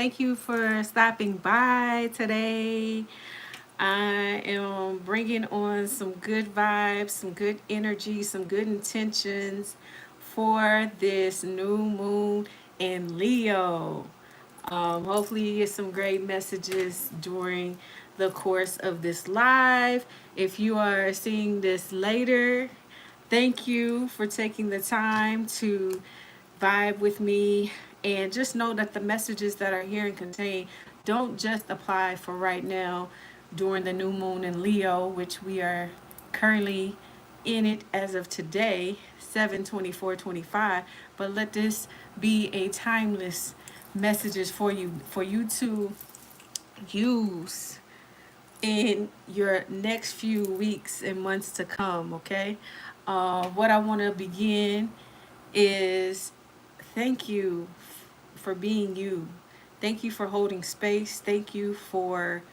Thank you for stopping by today. I am bringing on some good vibes, some good energy, some good intentions for this new moon in Leo. Hopefully, you get some great messages during the course of this live. If you are seeing this later, thank you for taking the time to vibe with me. And just know that the messages that are here and contained don't just apply for right now during the new moon in Leo, which we are currently in it as of today, 7/24/25. But let this be a timeless messages for you to use in your next few weeks and months to come. Okay, what I want to begin is thank you for being you. Thank you for holding space. Thank you for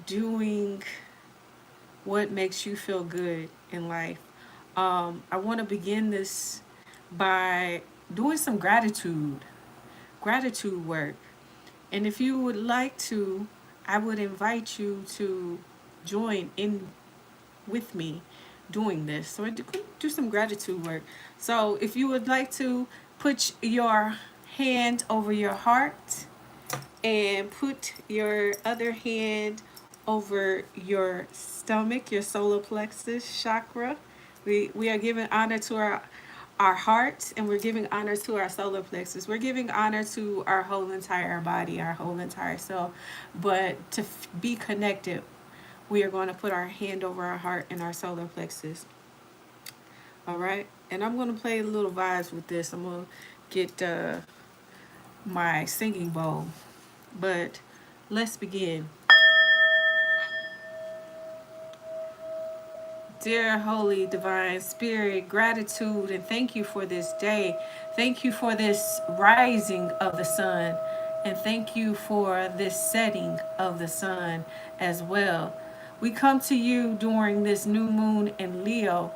doing what makes you feel good in life. I want to begin this by doing some gratitude work. And if you would like to, I would invite you to join in with me doing this. So I do some gratitude work. So if you would like to put your hand over your heart and put your other hand over your stomach, your solar plexus chakra. We are giving honor to our heart, and we're giving honor to our solar plexus. We're giving honor to our whole entire body, our whole entire self. But to be connected, we are going to put our hand over our heart and our solar plexus. All right? And I'm going to play a little vibes with this. I'm going to get my singing bowl. But let's begin. Dear Holy Divine Spirit, gratitude and thank you for this day. Thank you for this rising of the sun. And thank you for this setting of the sun as well. We come to you during this new moon in Leo.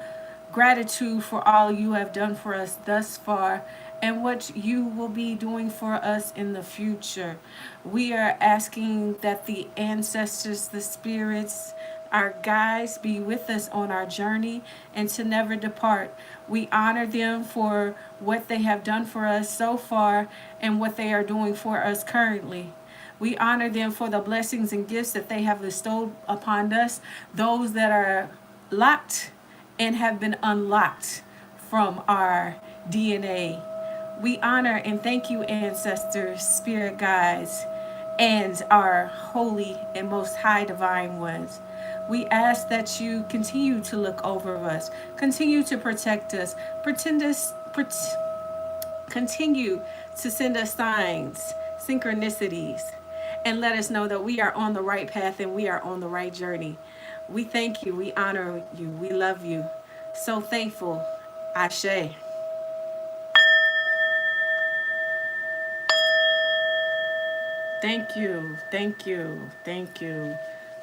Gratitude for all you have done for us thus far and what you will be doing for us in the future. We are asking that the ancestors, the spirits, our guides be with us on our journey and to never depart. We honor them for what they have done for us so far and what they are doing for us currently. We honor them for the blessings and gifts that they have bestowed upon us, those that are locked and have been unlocked from our DNA. We honor and thank you, ancestors, spirit guides, and our holy and most high divine ones. We ask that you continue to look over us, continue to protect us, continue to send us signs, synchronicities, and let us know that we are on the right path and we are on the right journey. We thank you, we honor you, we love you. So thankful. Ashe. Thank you, thank you, thank you.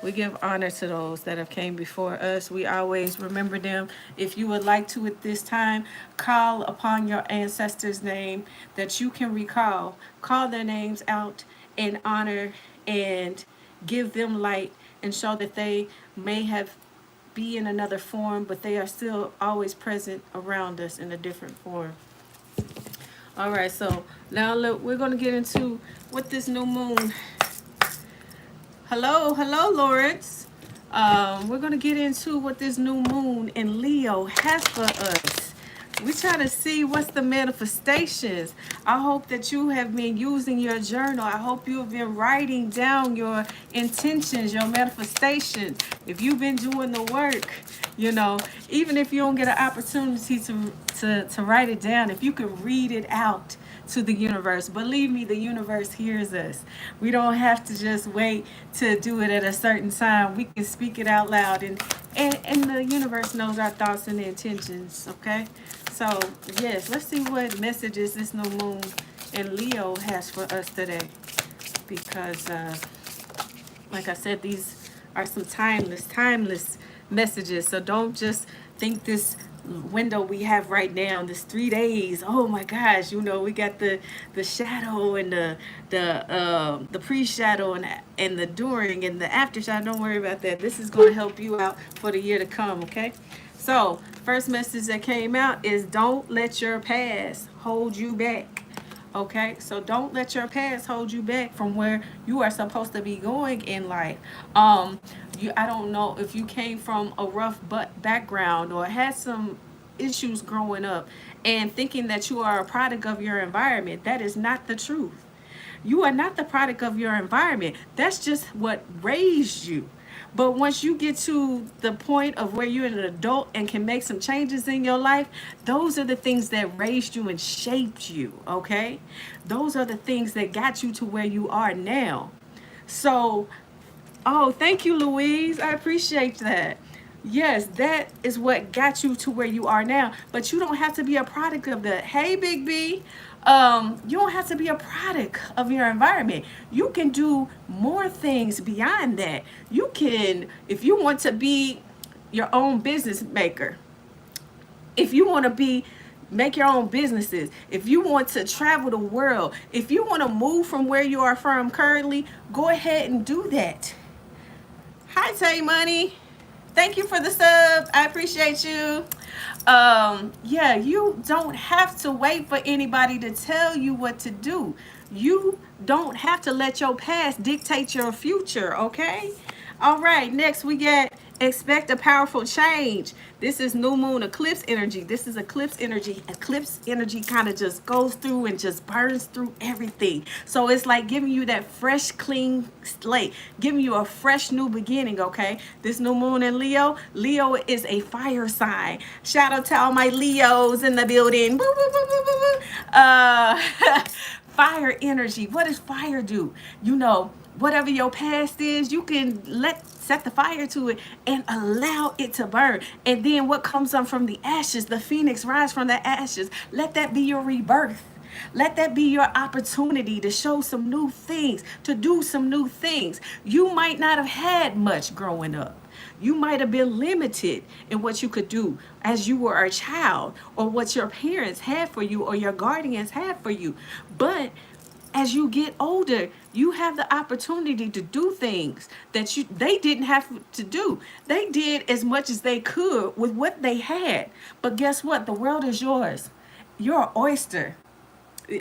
We give honor to those that have came before us. We always remember them. If you would like to at this time, call upon your ancestors' name that you can recall. Call their names out in honor and give them light and show that they may have be in another form, but they are still always present around us in a different form. All right, so now look, we're going to get into what this new moon. Hello, Lawrence. We're going to get into what this new moon in Leo has for us. We try to see what's the manifestations. I hope that you have been using your journal. I hope you have been writing down your intentions, your manifestations. If you've been doing the work, even if you don't get an opportunity to write it down, if you could read it out to the universe. Believe me, the universe hears us. We don't have to just wait to do it at a certain time. We can speak it out loud, and the universe knows our thoughts and intentions, okay? So, yes, let's see what messages this new moon in Leo has for us today. Because, like I said, these are some timeless messages. So don't just think this window we have right now, this 3 days. Oh my gosh, we got the shadow and the pre-shadow and the during and the after shadow. Don't worry about that. This is going to help you out for the year to come, okay? So first message that came out is don't let your past hold you back. Okay, so don't let your past hold you back from where you are supposed to be going in life. I don't know if you came from a rough background or had some issues growing up and thinking that you are a product of your environment. That is not the truth. You are not the product of your environment. That's just what raised you. But once you get to the point of where you're an adult and can make some changes in your life, those are the things that raised you and shaped you, okay? Those are the things that got you to where you are now. So, oh, thank you, Louise. I appreciate that. Yes, that is what got you to where you are now. But you don't have to be a product of that. Hey, Big B. You don't have to be a product of your environment. You can do more things beyond that. You can, if you want to be your own business maker, if you want to make your own businesses, if you want to travel the world, if you want to move from where you are from currently, go ahead and do that. Hi, Tay Money. Thank you for the sub. I appreciate you. Yeah, you don't have to wait for anybody to tell you what to do. You don't have to let your past dictate your future, okay? All right, next we get expect a powerful change. This is new moon eclipse energy. This is eclipse energy. Eclipse energy kind of just goes through and just burns through everything. So it's like giving you that fresh, clean slate, giving you a fresh new beginning, okay? This new moon in Leo. Leo is a fire sign. Shout out to all my Leos in the building. Woo, woo, woo, woo, woo, woo. Fire energy. What does fire do? Whatever your past is, you can set the fire to it and allow it to burn. And then what comes up from the ashes, the phoenix rise from the ashes. Let that be your rebirth. Let that be your opportunity to show some new things, to do some new things. You might not have had much growing up. You might have been limited in what you could do as you were a child, or what your parents had for you or your guardians had for you. But as you get older, you have the opportunity to do things that they didn't have to do. They did as much as they could with what they had. But guess what? The world is yours. You're an oyster.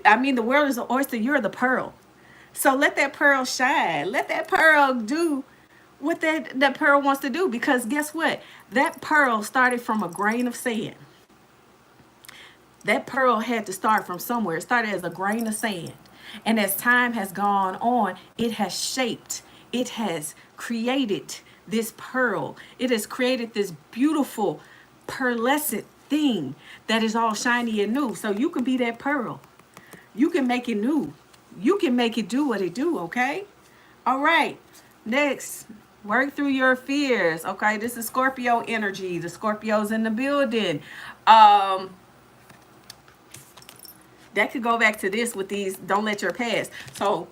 I mean, the world is an oyster. You're the pearl. So let that pearl shine. Let that pearl do what that pearl wants to do. Because guess what? That pearl started from a grain of sand. That pearl had to start from somewhere. It started as a grain of sand. And as time has gone on, it has shaped, it has created this pearl. It has created this beautiful pearlescent thing that is all shiny and new. So you can be that pearl. You can make it new. You can make it do what it do, okay? All right. Next, work through your fears. Okay, this is Scorpio energy. The Scorpio's in the building. That could go back to this with these, don't let your past. So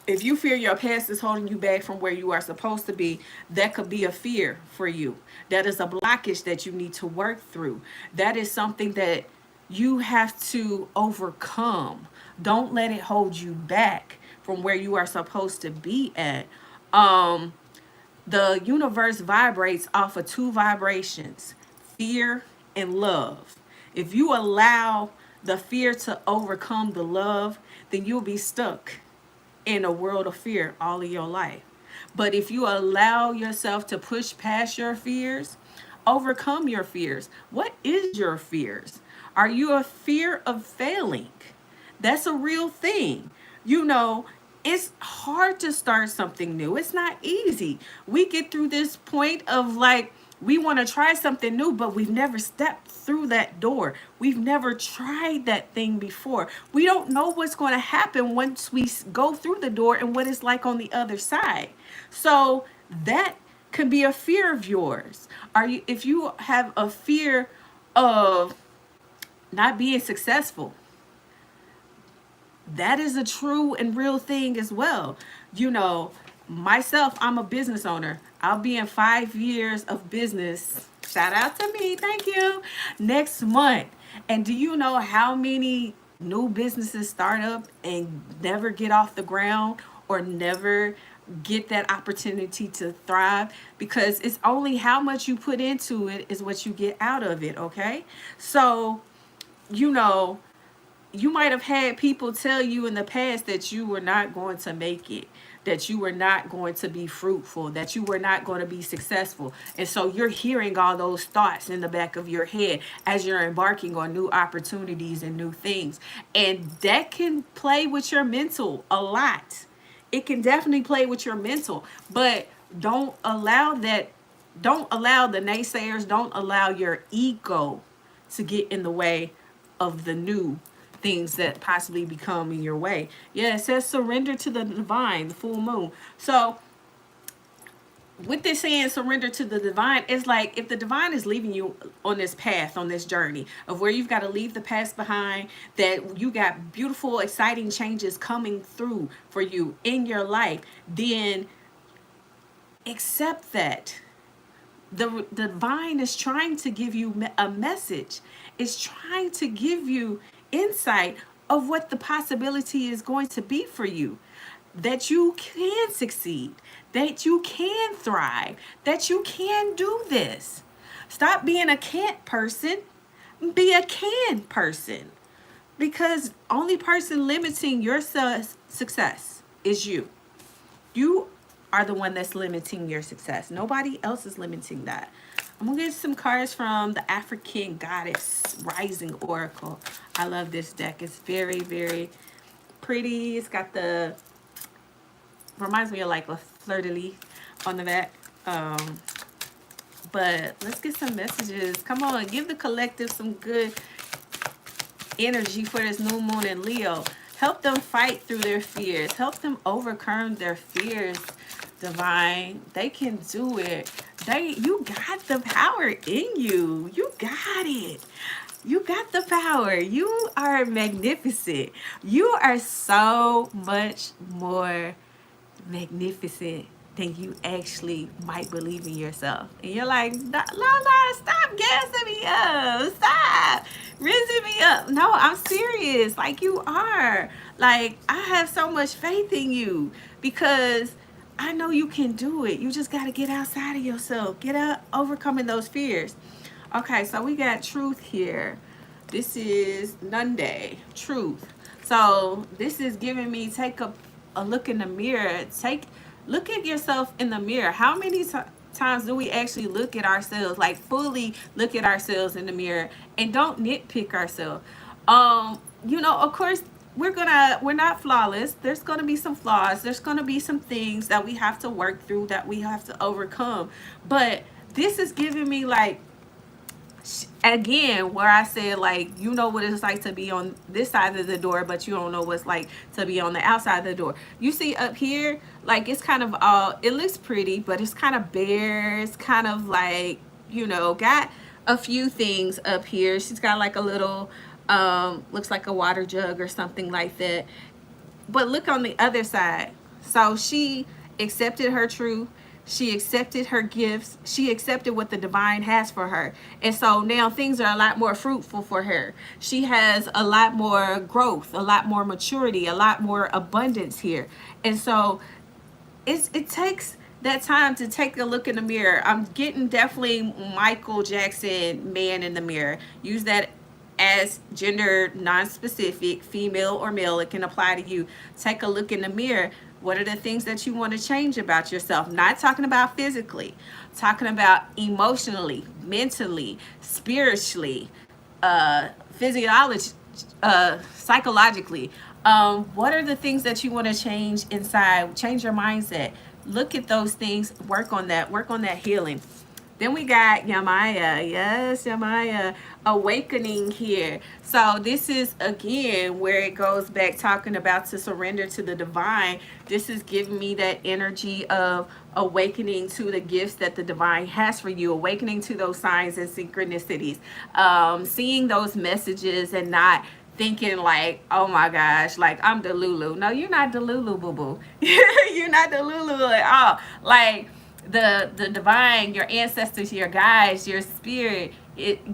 if you fear your past is holding you back from where you are supposed to be, that could be a fear for you. That is a blockage that you need to work through. That is something that you have to overcome. Don't let it hold you back from where you are supposed to be at. The universe vibrates off of two vibrations, fear and love. If you allow the fear to overcome the love, then you'll be stuck in a world of fear all of your life. But if you allow yourself to push past your fears, overcome your fears. What is your fears? Are you a fear of failing? That's a real thing. It's hard to start something new. It's not easy. We get through this point of like, we want to try something new, but we've never stepped through that door. We've never tried that thing before. We don't know what's going to happen once we go through the door and what it's like on the other side. So that can be a fear of yours. If you have a fear of not being successful, that is a true and real thing as well. Myself, I'm a business owner. I'll be in 5 years of business Shout out to me. Thank you. Next month. And do you know how many new businesses start up and never get off the ground or never get that opportunity to thrive? Because it's only how much you put into it is what you get out of it, okay? So, you know, you might have had people tell you in the past that you were not going to make it, that you were not going to be fruitful, that you were not going to be successful. And so you're hearing all those thoughts in the back of your head as you're embarking on new opportunities and new things. And that can play with your mental a lot. It can definitely play with your mental, but don't allow that. Don't allow the naysayers, don't allow your ego to get in the way of the new things that possibly become in your way. Yeah, it says surrender to the divine, the full moon. So with this saying surrender to the divine, it's like if the divine is leaving you on this path, on this journey of where you've got to leave the past behind, that you got beautiful, exciting changes coming through for you in your life, then accept that. The divine is trying to give you a message. It's trying to give you insight of what the possibility is going to be for you, that you can succeed, that you can thrive, that you can do this. Stop being a can't person, be a can person, because only person limiting your success is you. You are the one that's limiting your success. Nobody else is limiting that. I'm gonna get some cards from the African Goddess Rising Oracle. I love this deck. It's very, very pretty. It's got the, reminds me of like a fleur-de-lis on the back. But let's get some messages. Come on, give the collective some good energy for this new moon in Leo. Help them fight through their fears. Help them overcome their fears, divine. They can do it. You got the power in you. You got it. You got the power. You are magnificent. You are so much more magnificent than you actually might believe in yourself. And you're like, La, stop gassing me up. Stop raising me up. No, I'm serious. Like, you are. Like, I have so much faith in you because I know you can do it. You just got to get outside of yourself. Get out, overcoming those fears. Okay, so we got truth here. This is Nunday, truth. So this is giving me, take a look in the mirror. Look at yourself in the mirror. How many times do we actually look at ourselves, like fully look at ourselves in the mirror and don't nitpick ourselves? Of course, we're not flawless. There's gonna be some flaws. There's gonna be some things that we have to work through, that we have to overcome. But this is giving me, like, again, where I said, like, you know what it's like to be on this side of the door, but you don't know what's like to be on the outside of the door. You see up here, like, it's kind of it looks pretty, but it's kind of bare. It's kind of like, got a few things up here. She's got like a little looks like a water jug or something like that. But look on the other side. So she accepted her truth. She accepted her gifts. She accepted what the divine has for her. And so now things are a lot more fruitful for her. She has a lot more growth, a lot more maturity, a lot more abundance here. And so it takes that time to take a look in the mirror. I'm getting definitely Michael Jackson, man in the mirror. Use that as gender non-specific, female or male. It can apply to you. Take a look in the mirror. What are the things that you want to change about yourself? Not talking about physically, talking about emotionally, mentally, spiritually, psychologically. What are the things that you want to change inside? Change your mindset. Look at those things. Work on that healing. Then we got Yamaya. Yes, Yamaya. Awakening here. So this is, again, where it goes back talking about to surrender to the divine. This is giving me that energy of awakening to the gifts that the divine has for you. Awakening to those signs and synchronicities. Seeing those messages and not thinking like, oh my gosh, like I'm Delulu. No, you're not Delulu, boo-boo. You're not Delulu at all. Like, the divine, your ancestors, your guides, your spirit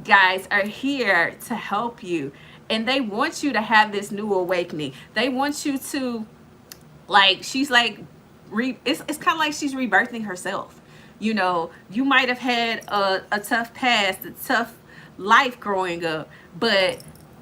guides are here to help you, and they want you to have this new awakening. They want you to, like, she's like it's kind of like she's rebirthing herself. You know, you might have had a tough past, a tough life growing up, but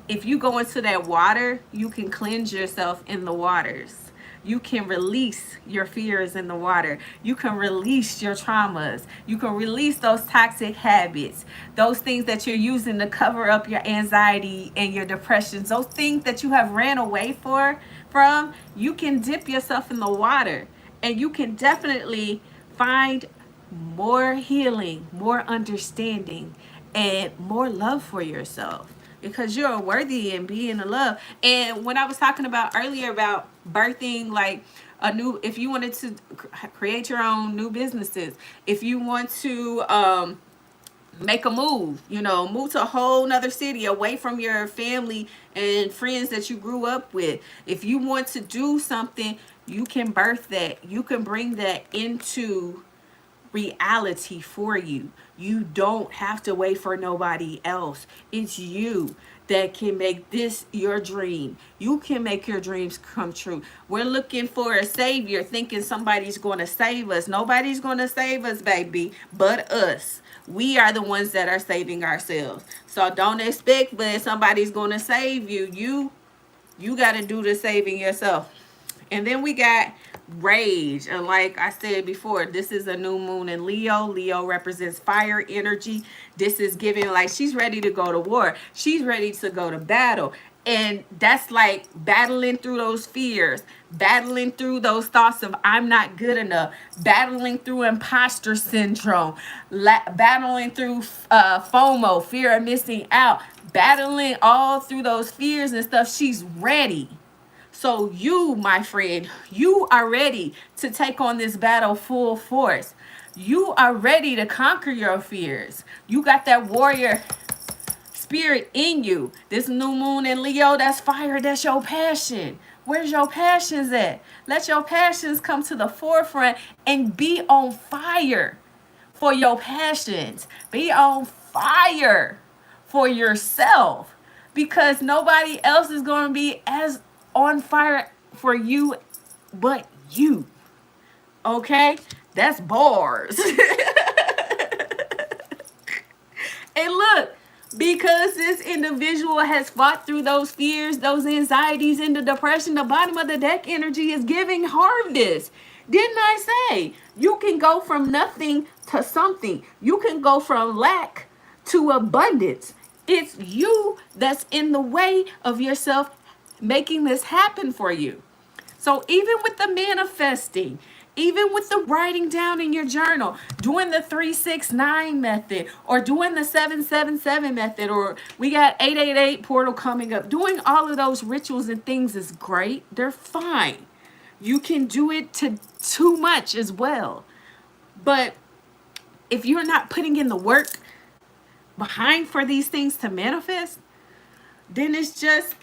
if you go into that water, you can cleanse yourself in the waters. You can release your fears in the water. You can release your traumas. You can release those toxic habits, those things that you're using to cover up your anxiety and your depressions, those things that you have ran away from. You can dip yourself in the water, and you can definitely find more healing, more understanding, and more love for yourself, because you're worthy and being in love. And when I was talking about earlier about birthing, like a new, if you wanted to create your own new businesses, if you want to make a move, you know, move to a whole nother city away from your family and friends that you grew up with, if you want to do something, you can birth that. You can bring that into reality for you. You don't have to wait for nobody else. It's you that can make this your dream. You can make your dreams come true. We're looking for a savior, thinking somebody's going to save us. Nobody's going to save us, baby, but us. We are the ones that are saving ourselves. So don't expect that somebody's going to save you. You got to do the saving yourself. And then we got rage. And like I said before, this is a new moon in Leo. Leo represents fire energy. This is giving, like, she's ready to go to war. She's ready to go to battle. And that's like battling through those fears, battling through those thoughts of I'm not good enough, battling through imposter syndrome, battling through FOMO, fear of missing out, battling all through those fears and stuff. She's ready. So you, my friend, you are ready to take on this battle full force. You are ready to conquer your fears. You got that warrior spirit in you. This new moon in Leo, that's fire. That's your passion. Where's your passions at? Let your passions come to the forefront and be on fire for your passions. Be on fire for yourself, because nobody else is going to be as on fire for you but you. Okay? That's bars. And look, because this individual has fought through those fears, those anxieties, and the depression, the bottom of the deck energy is giving harvest. Didn't I say you can go from nothing to something? You can go from lack to abundance. It's you that's in the way of yourself making this happen for you. So even with the manifesting, even with the writing down in your journal, doing the 369 method, or doing the 777 method, or we got 888 portal coming up, doing all of those rituals and things is great. They're fine. You can do it to too much as well. But if you're not putting in the work behind for these things to manifest, then it's just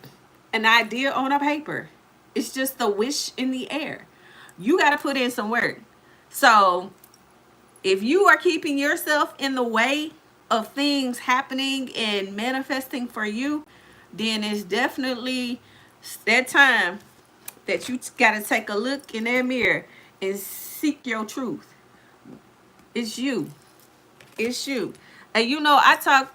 an idea on a paper. It's just a wish in the air. You got to put in some work. So if you are keeping yourself in the way of things happening and manifesting for you, then it's definitely that time that you got to take a look in that mirror and seek your truth. It's you. It's you. And you know, I talk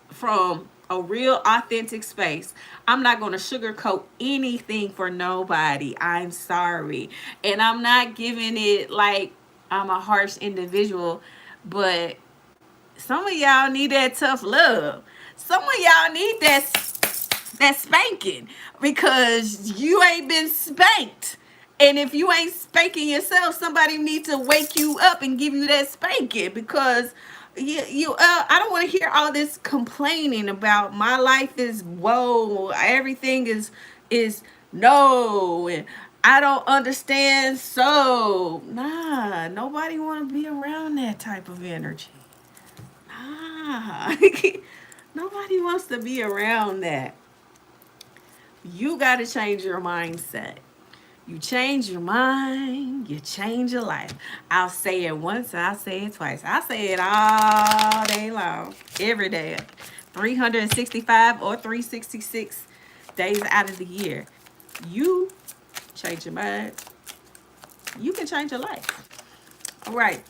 from a real authentic space. I'm not going to sugarcoat anything for nobody. I'm sorry. And I'm not giving it like I'm a harsh individual, but some of y'all need that tough love. Some of y'all need that spanking, because you ain't been spanked. And if you ain't spanking yourself, somebody needs to wake you up and give you that spanking, because I don't want to hear all this complaining about my life is whoa, everything is no, and I don't understand. So nah, nobody want to be around that type of energy. Nah. Nobody wants to be around that. You got to change your mindset. You change your mind, you change your life. I'll say it once, I'll say it twice. I say it all day long, every day, 365 or 366 days out of the year. You change your mind, you can change your life. All right,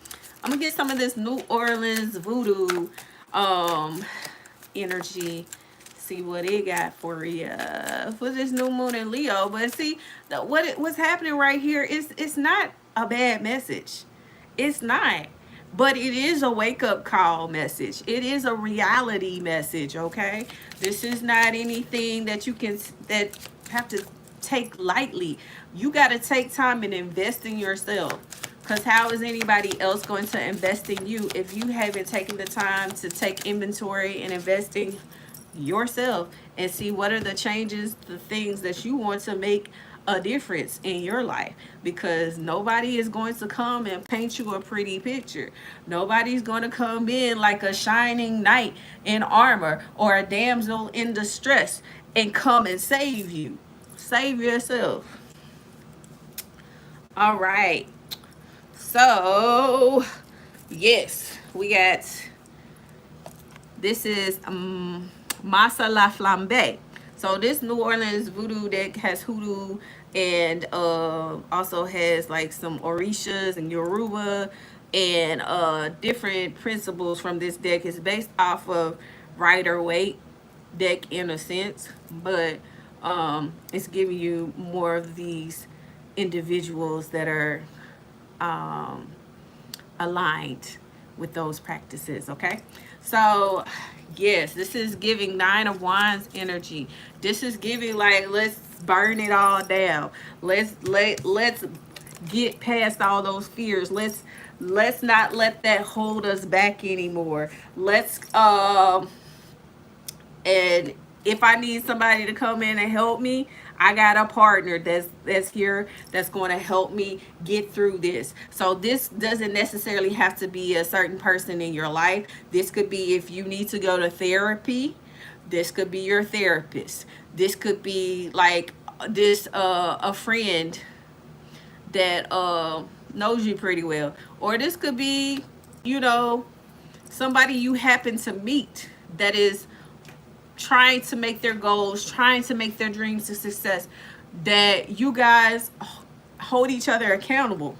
I'm gonna get some of this New Orleans voodoo um energy, see what it got for you for this new moon in Leo. But see, what's happening right here is, it's not a bad message. It's not. But it is a wake up call message. It is a reality message, okay? This is not anything that you can that have to take lightly. You got to take time and invest in yourself. Because how is anybody else going to invest in you if you haven't taken the time to take inventory and invest in yourself and see what are the changes, the things that you want to make a difference in your life? Because nobody is going to come and paint you a pretty picture. Nobody's going to come in like a shining knight in armor or a damsel in distress and come and save you. Save yourself. All right. So, yes, we got, this is Masa La Flambe. So this New Orleans voodoo deck has hoodoo and also has like some Orishas and Yoruba and different principles from this deck. Is based off of Rider Waite deck in a sense, but it's giving you more of these individuals that are aligned with those practices. Okay, so yes, this is giving Nine of Wands energy. This is giving like, let's burn it all down. Let's get past all those fears. Let's not let that hold us back anymore. Let's and if I need somebody to come in and help me, I got a partner that's here that's going to help me get through this. So this doesn't necessarily have to be a certain person in your life. This could be if you need to go to therapy. This could be your therapist. This could be like this a friend that knows you pretty well, or this could be, you know, somebody you happen to meet that is trying to make their goals, trying to make their dreams a success, that you guys hold each other accountable.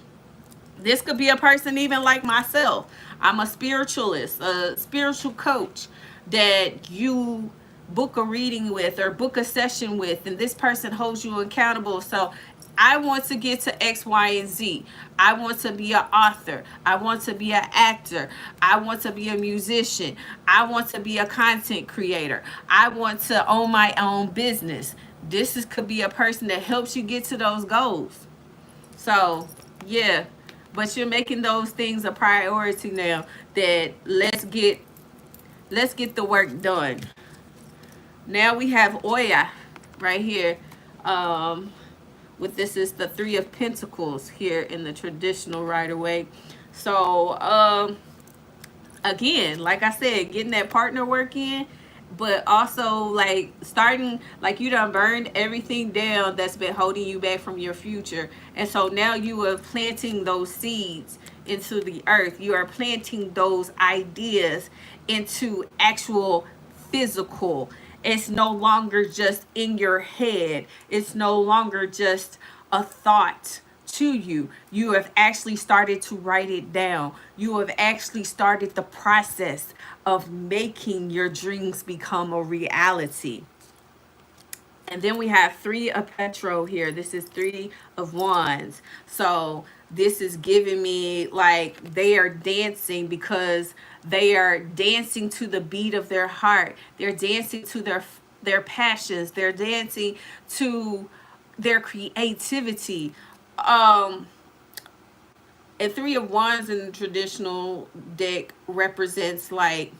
This could be a person even like myself. I'm a spiritualist, a spiritual coach that you book a reading with or book a session with, and this person holds you accountable. So I want to get to X, Y, and Z. I want to be an author. I want to be an actor. I want to be a musician. I want to be a content creator. I want to own my own business. Could be a person that helps you get to those goals. So, yeah. But you're making those things a priority now, that let's get the work done. Now we have Oya right here. With this is the Three of Pentacles here in the traditional Rider-Waite. So again, like I said, getting that partner work in, but also like starting, like you done burned everything down that's been holding you back from your future. And so now you are planting those seeds into the earth. You are planting those ideas into actual physical. It's no longer just in your head. It's no longer just a thought to you. You have actually started to write it down. You have actually started the process of making your dreams become a reality. And then we have Three of Petro here. This is Three of Wands. So this is giving me like they are dancing because they are dancing to the beat of their heart. They're dancing to their passions. They're dancing to their creativity. And Three of Wands in the traditional deck represents like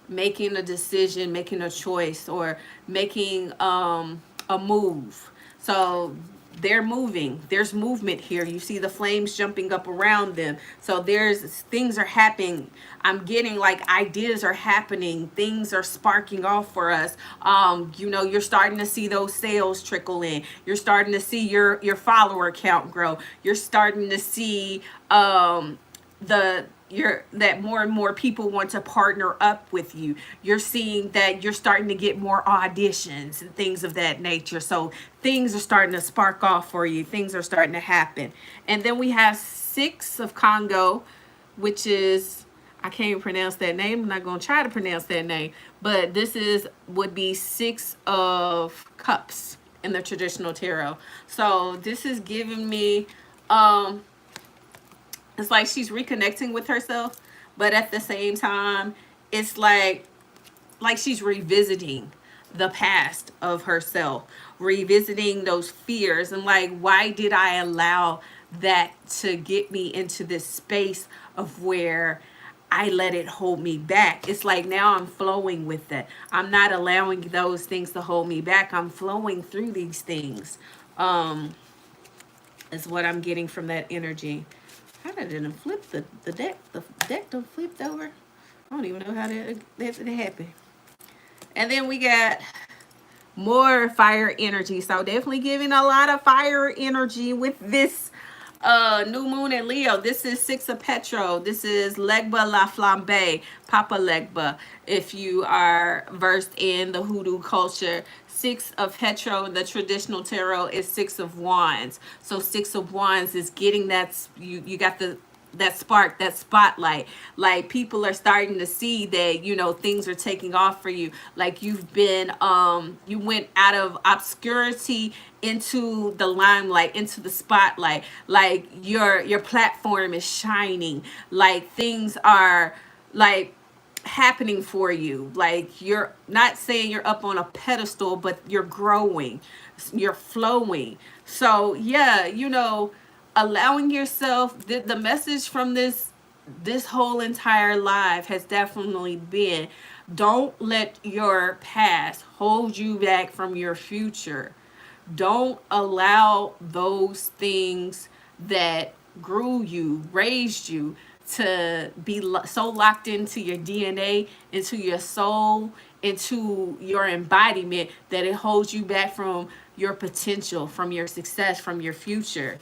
making a decision, making a choice, or making a move. So they're moving. There's movement here. You see the flames jumping up around them. So there's things are happening. I'm getting like ideas are happening. Things are sparking off for us. You know, you're starting to see those sales trickle in. You're starting to see your follower count grow. You're starting to see the you're that more and more people want to partner up with you. You're seeing that you're starting to get more auditions and things of that nature. So things are starting to spark off for you. Things are starting to happen. And then we have Six of Congo, which is, I can't even pronounce that name. I'm not going to try to pronounce that name, but this is would be Six of Cups in the traditional tarot. So this is giving me it's like she's reconnecting with herself, but at the same time, it's like she's revisiting the past of herself, revisiting those fears, and like, why did I allow that to get me into this space of where I let it hold me back? It's like now I'm flowing with it. I'm not allowing those things to hold me back. I'm flowing through these things. Is what I'm getting from that energy. How did it flip the deck? The deck done flipped over. I don't even know how that happened. And then we got more fire energy. So definitely giving a lot of fire energy with this new moon in Leo. This is Six of Petro. This is Legba La Flambe, Papa Legba. If you are versed in the hoodoo culture, Six of Petro, the traditional tarot, is Six of Wands. So Six of Wands is getting that, you got that spark, that spotlight. Like people are starting to see that, you know, things are taking off for you. Like you've been you went out of obscurity into the limelight, into the spotlight. Like your platform is shining. Like things are like happening for you. Like you're not saying you're up on a pedestal, but you're growing, you're flowing. So yeah, you know, allowing yourself, the message from this whole entire life has definitely been, don't let your past hold you back from your future. Don't allow those things that grew you, raised you, to be so locked into your DNA, into your soul, into your embodiment, that it holds you back from your potential, from your success, from your future.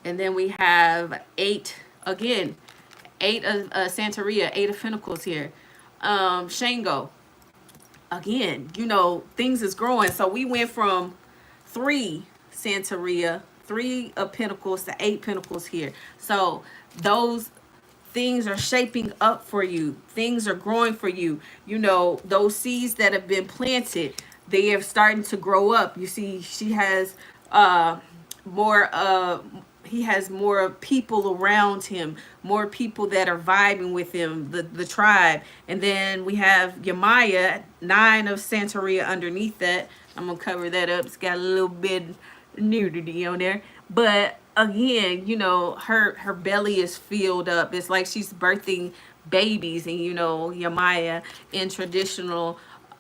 And then we have eight again, eight of Santeria, eight of Pentacles here. Shango, again, you know, things is growing. So we went from three Santeria, three of Pentacles to eight Pentacles here. So those things are shaping up for you. Things are growing for you. You know, those seeds that have been planted, they are starting to grow up. You see, she has more he has more people around him, more people that are vibing with him, the tribe. And then we have Yamaya, nine of Santeria underneath that. I'm gonna cover that up. It's got a little bit nudity on there, but again, you know, her belly is filled up. It's like she's birthing babies. And you know, Yamaya in traditional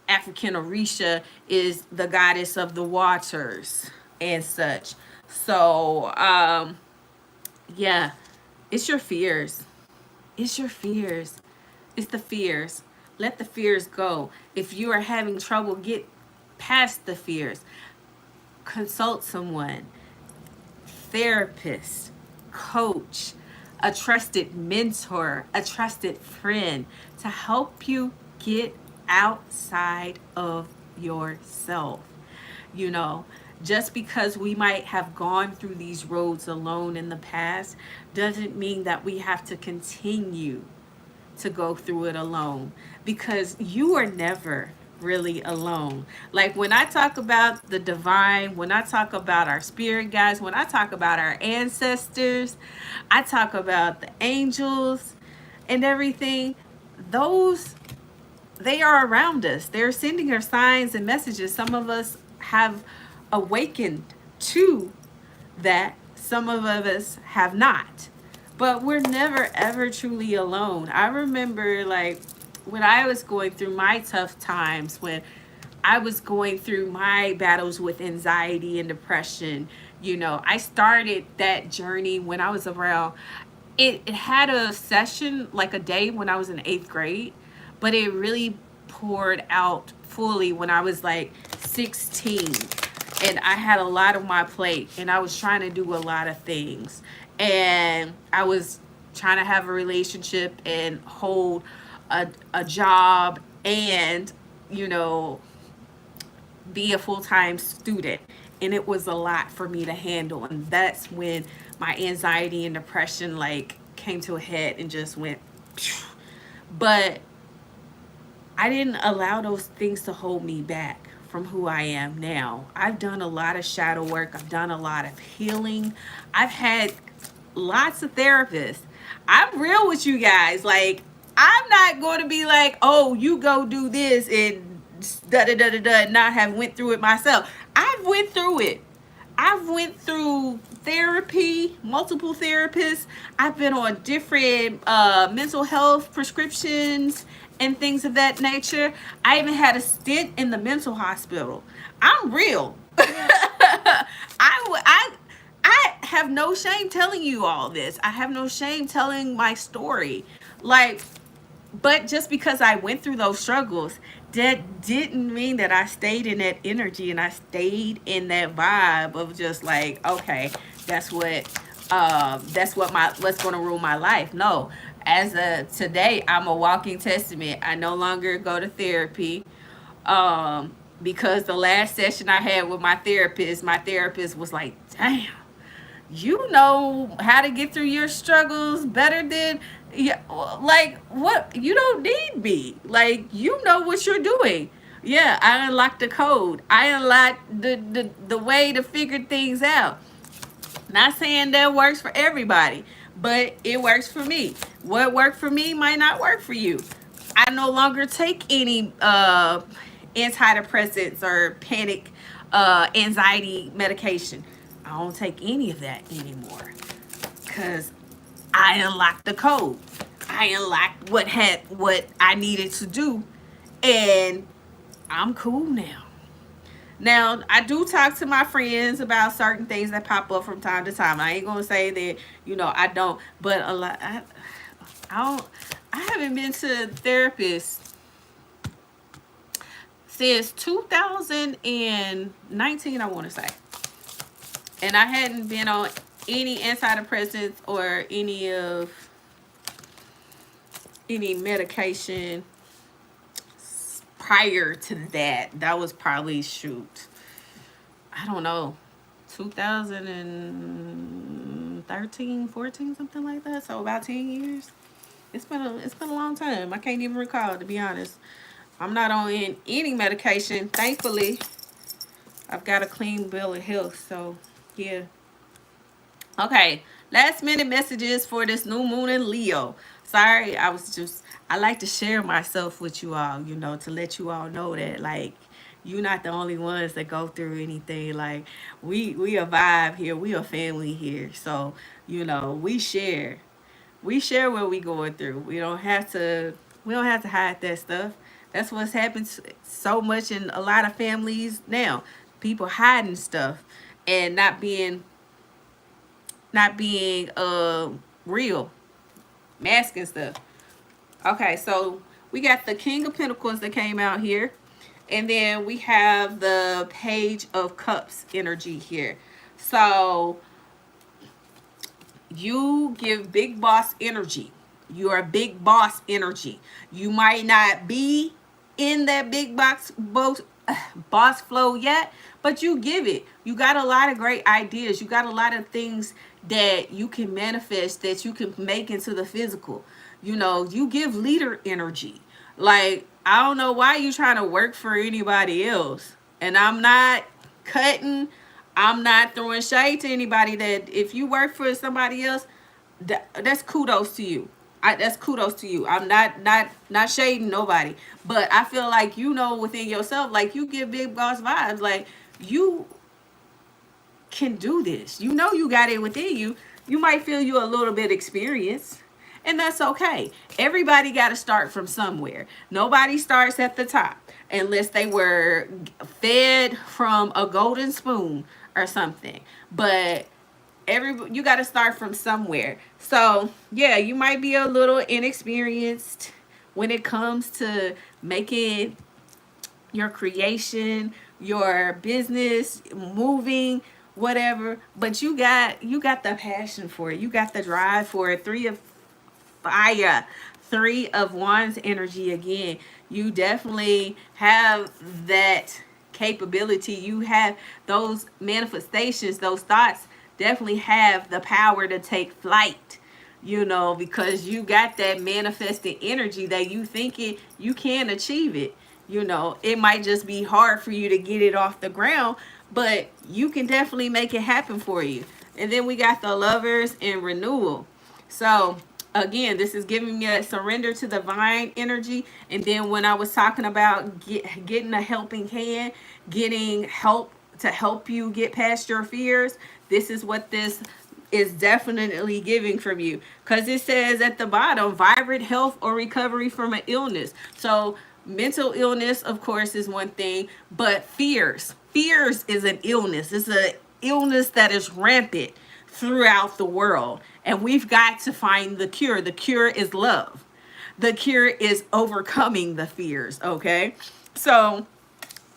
African Orisha is the goddess of the waters and such. So yeah, it's your fears. It's your fears. It's the fears. Let the fears go. If you are having trouble, get past the fears. Consult someone, therapist, coach, a trusted mentor, a trusted friend, to help you get outside of yourself. You know, just because we might have gone through these roads alone in the past doesn't mean that we have to continue to go through it alone, because you are never really alone. Like when I talk about the divine, when I talk about our spirit guides, when I talk about our ancestors, I talk about the angels and everything, those, they are around us. They're sending us signs and messages. Some of us have awakened to that, some of us have not. But we're never ever truly alone. I remember like when I was going through my tough times, when I was going through my battles with anxiety and depression, You know, I started that journey when I was around, it had a session like a day when I was in eighth grade, but it really poured out fully when I was like 16. And I had a lot on my plate and I was trying to do a lot of things. And I was trying to have a relationship and hold a job and, you know, be a full-time student, and it was a lot for me to handle. And that's when my anxiety and depression like came to a head and just went phew. But I didn't allow those things to hold me back from who I am now. I've done a lot of shadow work, I've done a lot of healing, I've had lots of therapists. I'm real with you guys. Like, I'm not going to be like, oh, you go do this and da da da da da, not have went through it myself. I've went through it. I've went through therapy, multiple therapists. I've been on different mental health prescriptions and things of that nature. I even had a stint in the mental hospital. I'm real. I have no shame telling you all this. I have no shame telling my story. Like, but just because I went through those struggles, that didn't mean that I stayed in that energy and I stayed in that vibe of just like, okay, that's what my what's going to rule my life. No, as a today, I'm a walking testament. I no longer go to therapy. Because the last session I had with my therapist was like, damn, you know how to get through your struggles better than, yeah, like, what, you don't need me, like, you know what you're doing. Yeah, I unlocked the code, I unlocked the way to figure things out. Not saying that works for everybody, but it works for me. What worked for me might not work for you. I no longer take any antidepressants or panic anxiety medication. I don't take any of that anymore because I unlocked the code. I unlocked what I needed to do, and I'm cool now. Now, I do talk to my friends about certain things that pop up from time to time. I ain't gonna say that, you know, I don't, but a lot. I don't. I haven't been to a therapist since 2019. I want to say, and I hadn't been on any antidepressants or any medication prior to that. That was probably, shoot, I don't know, 2013, 14, something like that. So about 10 years. It's been a long time. I can't even recall, to be honest. I'm not on any medication. Thankfully, I've got a clean bill of health. So yeah. Okay, last minute messages for this new moon in Leo. Sorry, I like to share myself with you all, you know, to let you all know that, like, you're not the only ones that go through anything. Like, we a vibe here, we a family here. So, you know, we share what we going through. We don't have to hide that stuff. That's what's happened so much in a lot of families now. People hiding stuff and not being real, masking stuff. Okay, so we got the King of Pentacles that came out here, and then we have the Page of Cups energy here. So you give big boss energy. You're a big boss energy. You might not be in that big boss flow yet, but you give it. You got a lot of great ideas. You got a lot of things that you can manifest, that you can make into the physical. You know, you give leader energy. Like, I don't know why you trying to work for anybody else. And I'm not cutting, I'm not throwing shade to anybody. That if you work for somebody else, that's kudos to you. That's kudos to you. I'm not shading nobody, but I feel like, you know, within yourself, like, you give big boss vibes. Like, you can do this. You know, you got it within you. You might feel you a little bit experienced, and that's okay. Everybody got to start from somewhere. Nobody starts at the top unless they were fed from a golden spoon or something. But you got to start from somewhere. So yeah, you might be a little inexperienced when it comes to making your creation, your business, moving, whatever, but you got the passion for it. You got the drive for it. Three of fire, three of wands energy again. You definitely have that capability. You have those manifestations, those thoughts definitely have the power to take flight, because you got that manifested energy that you think you can achieve it. It might just be hard for you to get it off the ground, but you can definitely make it happen for you. And then we got the lovers and renewal. So again, this is giving me a surrender to divine energy. And then when I was talking about getting a helping hand, getting help to help you get past your fears, this is what this is definitely giving from you, because it says at the bottom, vibrant health or recovery from an illness. So mental illness, of course, is one thing, but fears is an illness. It's an illness that is rampant throughout the world, and we've got to find the cure. The cure is love. The cure is overcoming the fears. Okay, so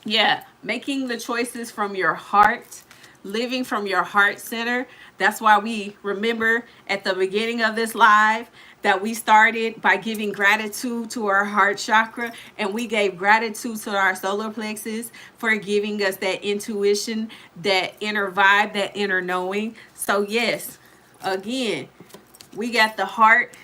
yeah, making the choices from your heart, living from your heart center. That's why we remember at the beginning of this live that we started by giving gratitude to our heart chakra, and we gave gratitude to our solar plexus for giving us that intuition, that inner vibe, that inner knowing. So yes, again, we got the heart,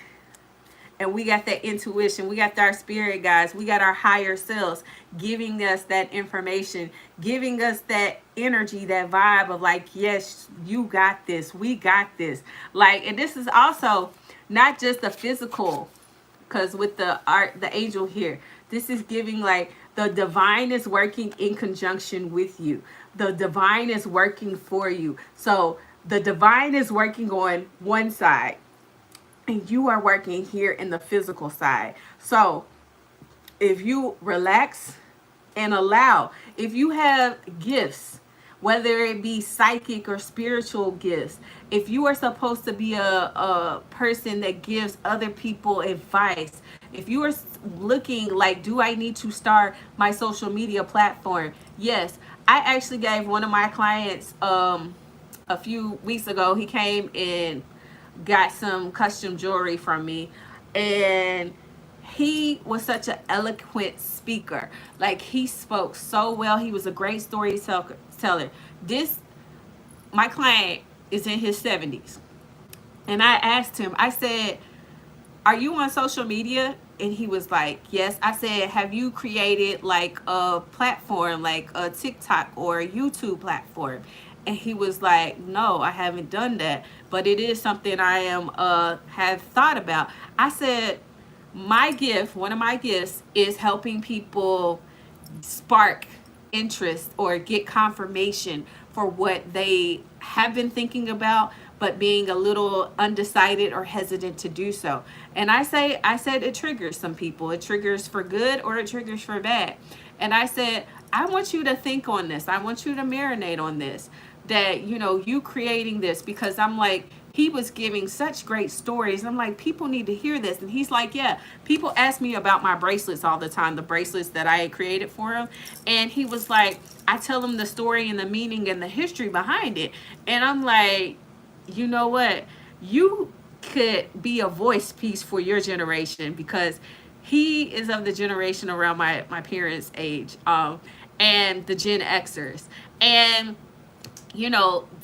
and we got that intuition. We got our spirit guides. We got our higher selves giving us that information, giving us that energy, that vibe of like, yes, you got this. We got this. Like, and this is also not just the physical, because with the angel here, this is giving like the divine is working in conjunction with you. The divine is working for you. So the divine is working on one side, and you are working here in the physical side. So if you relax and allow, if you have gifts, whether it be psychic or spiritual gifts, if you are supposed to be a person that gives other people advice, if you are looking like, do I need to start my social media platform? Yes, I actually gave one of my clients a few weeks ago. He came and got some custom jewelry from me, and he was such an eloquent speaker. Like, he spoke so well. He was a great storyteller. My client is in his 70s, and I asked him, I said, are you on social media? And he was like, yes. I said, have you created like a platform, like a TikTok or a YouTube platform? And he was like, no, I haven't done that, but it is something I have thought about. I said, one of my gifts is helping people spark interest or get confirmation for what they have been thinking about, but being a little undecided or hesitant to do so. And I said it triggers some people. It triggers for good or it triggers for bad. And I said, I want you to think on this. I want you to marinate on this, that, you creating this, because I'm like, he was giving such great stories. I'm like, people need to hear this. And he's like, yeah, people ask me about my bracelets all the time, the bracelets that I had created for him. And he was like, I tell him the story and the meaning and the history behind it. And I'm like, you know what? You could be a voice piece for your generation, because he is of the generation around my parents' age, and the Gen Xers. And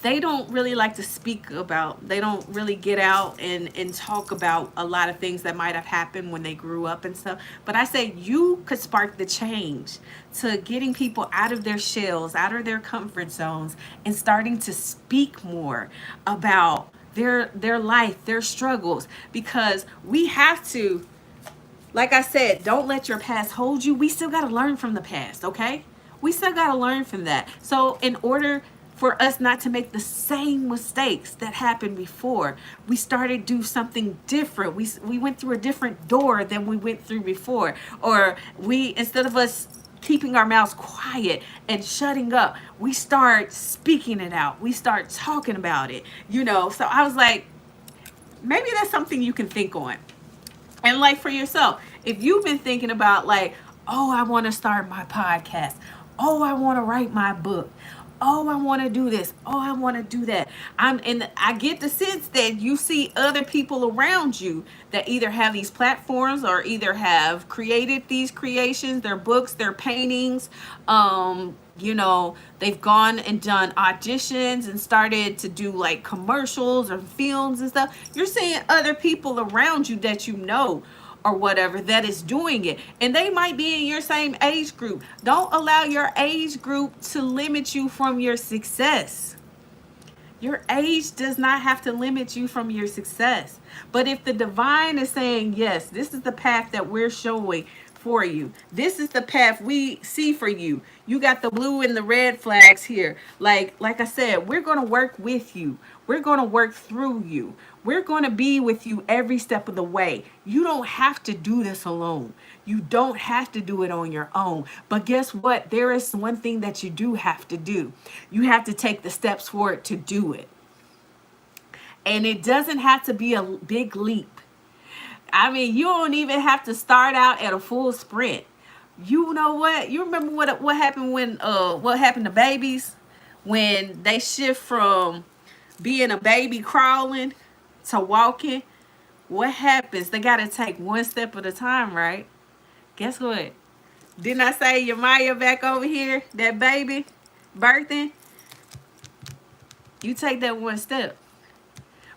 they don't really like to speak about, they don't really get out and talk about a lot of things that might have happened when they grew up and stuff. But I say you could spark the change to getting people out of their shells, out of their comfort zones, and starting to speak more about their life, their struggles, because we have to, like I said, don't let your past hold you. We still got to learn from the past, okay? We still got to learn from that. So in order for us not to make the same mistakes that happened before, we started to do something different. We went through a different door than we went through before. Or instead of us keeping our mouths quiet and shutting up, we start speaking it out. We start talking about it, you know. So I was like, maybe that's something you can think on. And like for yourself, if you've been thinking about like, oh, I want to start my podcast. Oh, I want to write my book. Oh, I want to do this. Oh, I want to do that. I get the sense that you see other people around you that either have these platforms or either have created these creations, their books, their paintings. You know, they've gone and done auditions and started to do like commercials or films and stuff. You're seeing other people around you that you know or whatever that is doing it, and they might be in your same age group. Don't allow your age group to limit you from your success. Your age does not have to limit you from your success. But if the divine is saying, yes, this is the path that we're showing for you, this is the path we see for you, you got the blue and the red flags here. Like I said, we're going to work with you. We're going to work through you. We're going to be with you every step of the way. You don't have to do this alone. You don't have to do it on your own. But guess what? There is one thing that you do have to do. You have to take the steps for it to do it. And it doesn't have to be a big leap. I mean, you don't even have to start out at a full sprint. You know what? You remember what happened when what happened to babies when they shift from being a baby crawling to walking? What happens? They got to take one step at a time, right? Guess what? Didn't I say your Maya back over here, that baby birthing? You take that one step,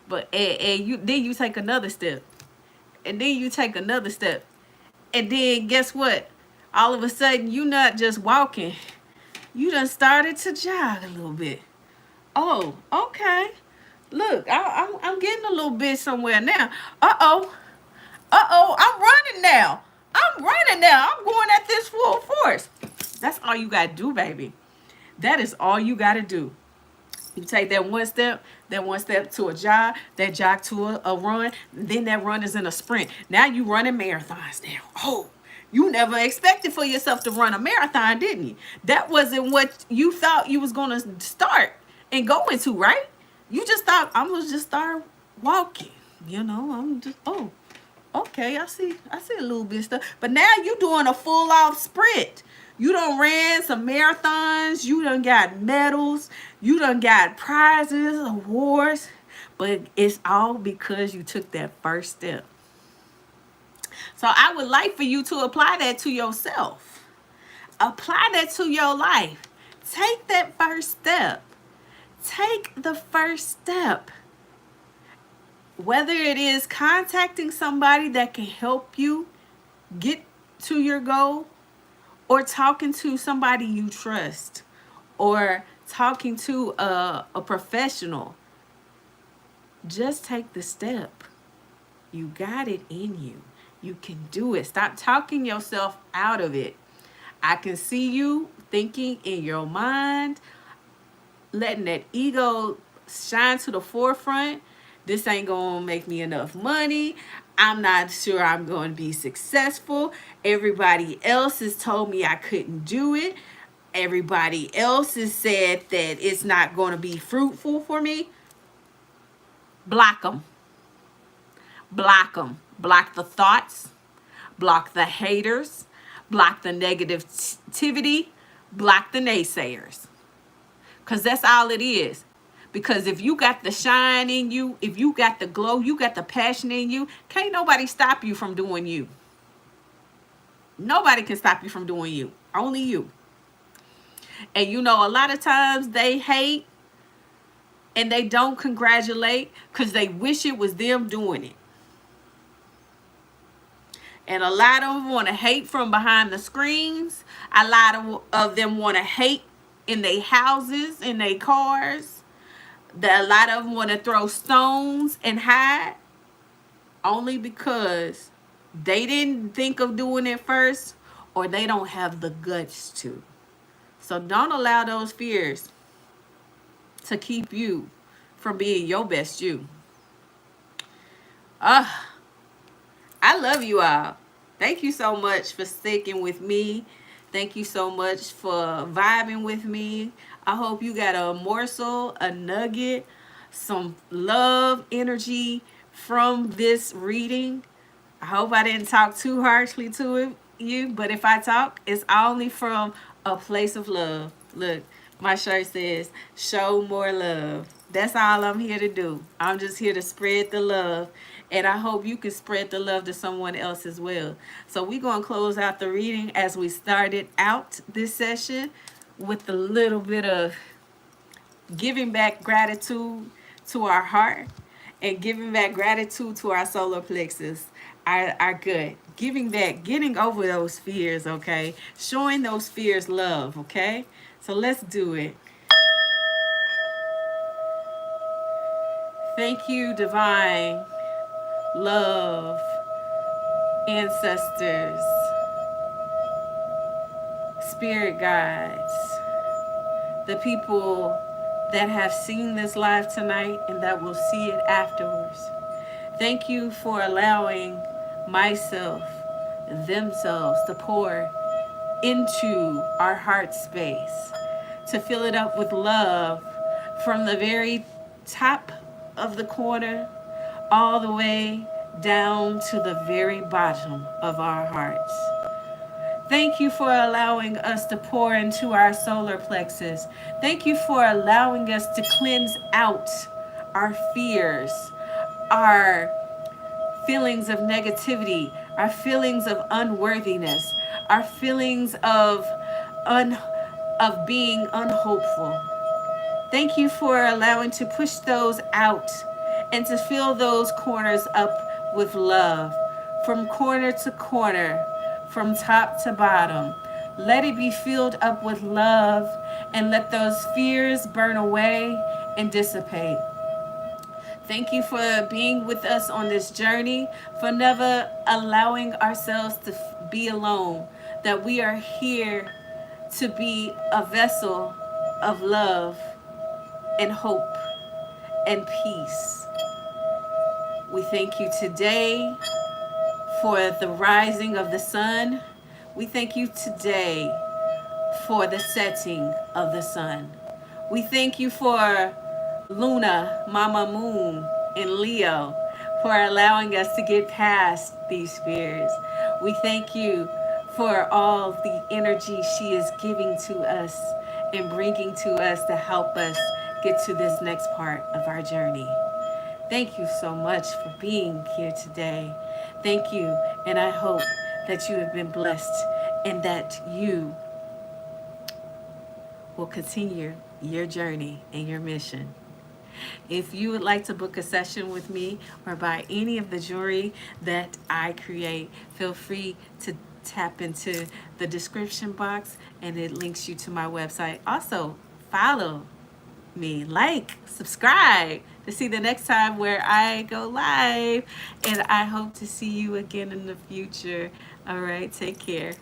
but and you take another step, and then you take another step, and then guess what? All of a sudden, you not just walking, you done started to jog a little bit. Oh, okay. Look, I'm getting a little bit somewhere now. Uh-oh. Uh-oh, I'm running now. I'm running now. I'm going at this full force. That's all you got to do, baby. That is all you got to do. You take that one step to a jog, that jog to a run, then that run is in a sprint. Now you running marathons now. Oh, you never expected for yourself to run a marathon, didn't you? That wasn't what you thought you was going to start and go into, right? You just thought, I'm going to just start walking. You know, I'm just, oh, okay, I see a little bit of stuff. But now you doing a full off sprint. You done ran some marathons. You done got medals. You done got prizes, awards. But it's all because you took that first step. So I would like for you to apply that to yourself. Apply that to your life. Take that first step. Take the first step. Whether it is contacting somebody that can help you get to your goal, or talking to somebody you trust, or talking to a professional, just take the step. You got it in you. You can do it. Stop talking yourself out of it. I can see you thinking in your mind, letting that ego shine to the forefront. This ain't gonna make me enough money. I'm not sure I'm going to be successful. Everybody else has told me I couldn't do it. Everybody else has said that it's not going to be fruitful for me. Block them. Block them. Block the thoughts. Block the haters. Block the negativity. Block the naysayers. Because that's all it is. Because if you got the shine in you, if you got the glow, you got the passion in you, can't nobody stop you from doing you. Nobody can stop you from doing you. Only you. And you know, a lot of times they hate and they don't congratulate because they wish it was them doing it. And a lot of them want to hate from behind the screens. A lot of them want to hate in their houses, in their cars. That a lot of them want to throw stones and hide only because they didn't think of doing it first, or they don't have the guts to. So don't allow those fears to keep you from being your best you. I love you all. Thank you so much for sticking with me Thank you so much for vibing with me. I hope you got a morsel, a nugget, some love, energy from this reading. I hope I didn't talk too harshly to you, but if I talk, it's only from a place of love. Look, my shirt says, show more love. That's all I'm here to do. I'm just here to spread the love. And I hope you can spread the love to someone else as well. So we're going to close out the reading as we started out this session with a little bit of giving back gratitude to our heart and giving back gratitude to our solar plexus, our gut. Giving back, getting over those fears, okay? Showing those fears love, okay? So let's do it. Thank you, divine love, ancestors, spirit guides, the people that have seen this live tonight and that will see it afterwards. Thank you for allowing myself, themselves, to pour into our heart space, to fill it up with love from the very top of the corner all the way down to the very bottom of our hearts. Thank you for allowing us to pour into our solar plexus. Thank you for allowing us to cleanse out our fears, our feelings of negativity, our feelings of unworthiness, our feelings of being unhopeful. Thank you for allowing to push those out and to fill those corners up with love from corner to corner, from top to bottom. Let it be filled up with love and let those fears burn away and dissipate. Thank you for being with us on this journey, for never allowing ourselves to be alone, that we are here to be a vessel of love and hope and peace. We thank you today for the rising of the sun. We thank you today for the setting of the sun. We thank you for Luna, Mama Moon, and Leo for allowing us to get past these fears. We thank you for all the energy she is giving to us and bringing to us to help us get to this next part of our journey. Thank you so much for being here today. Thank you, and I hope that you have been blessed and that you will continue your journey and your mission. If you would like to book a session with me or buy any of the jewelry that I create, feel free to tap into the description box and it links you to my website. Also, follow me, like, subscribe to see the next time where I go live. And I hope to see you again in the future. All right, take care.